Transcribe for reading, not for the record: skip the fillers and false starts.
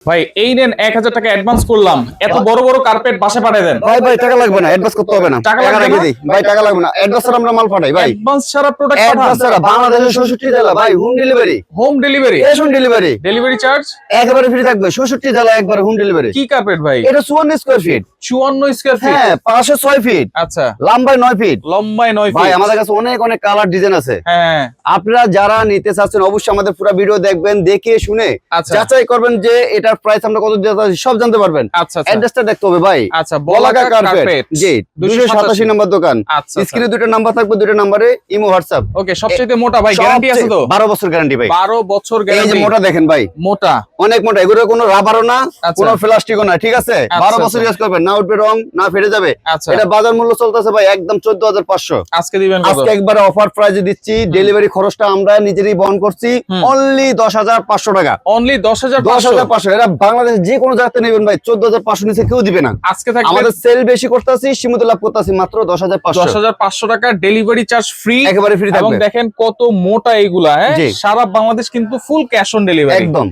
ভাই এই নেন 1000 টাকা অ্যাডভান্স করলাম, এত বড় বড় কার্পেট বাসা পাঠিয়ে দেন। ভাই টাকা লাগবে না, অ্যাডভান্স করতে হবে না, টাকা লাগবে না? ভাই টাকা লাগবে না, অ্যাডভান্স ছাড়া আমরা মাল পাঠাই ভাই। অ্যাডভান্স ছাড়া প্রোডাক্ট অ্যাডভান্স পাঠান? ছাড়া বাংলাদেশের 66 জেলা ভাই, home delivery, home delivery, cash on delivery, delivery charge একেবারে ফ্রি থাকবে। 66 জেলা একবারে হোম ডেলিভারি। কি কার্পেট ভাই? এটা 54 স্কয়ার ফিট, 54 স্কয়ার ফিট। হ্যাঁ, পাশে 6 ফিট, আচ্ছা, লম্বায় 9 ফিট। লম্বায় 9 ভাই ফিট। আমাদের কাছে অনেক অনেক কালার ডিজাইন আছে। হ্যাঁ, আপনারা যারা নিতে চাচ্ছেন অবশ্যই আমাদের পুরো ভিডিও দেখবেন, দেখে শুনে আচ্ছা যাচাই করবেন যে এটার প্রাইস আমরা কত দিতে পারি, সব জানতে পারবেন। আচ্ছা আচ্ছা অ্যাড্রেসটা দেখতে হবে ভাই। আচ্ছা, বলাকা বলাকা কার্পেট, কার্পেট জি 287 নম্বর দোকান। আচ্ছা স্ক্রিনে দুটো নাম্বার থাকবে, দুটো নম্বরে ইমো হোয়াটসঅ্যাপ। ওকে, সবচেয়ে মোটা ভাই, গ্যারান্টি আছে তো? 12 বছর গ্যারান্টি ভাই। 12 বছর এই যে গ্যারান্টি। মোটা দেখেন ভাই, মোটা, অনেক মোটা, এগুলো কোনো রাবারও না, আচ্ছা। কোনো প্লাস্টিকও না, ঠিক আছে? 12 বছর ইউজ করবেন, না উঠবে রং, না ফেটে যাবে। আচ্ছা, এটা বাজার মূল্য চলতেছে ভাই একদম 14500। আজকে দিবেন কত? আজকে একবারে অফার প্রাইসে দিচ্ছি, ডেলিভারি খরচটা আমরা নিজেরই বহন করছি, অনলি 10500 টাকা। অনলি 10500। 10500, এটা বাংলাদেশ যে কোনো জায়গাতে নেবেন ভাই, 14500 নিচে কেউ দিবে না। আজকে থাকবে আমাদের সেল বেশি করতেছি, সীমিত লাভ করতেছি, মাত্র 10500। 10500 টাকা, ডেলিভারি চার্জ ফ্রি, একেবারে ফ্রি এবং থাকবে দেখেন কত মোটা এইগুলা। হ্যাঁ, জি। সারা বাংলাদেশ কিন্তু ফুল ক্যাশ অন ডেলিভারি একদম।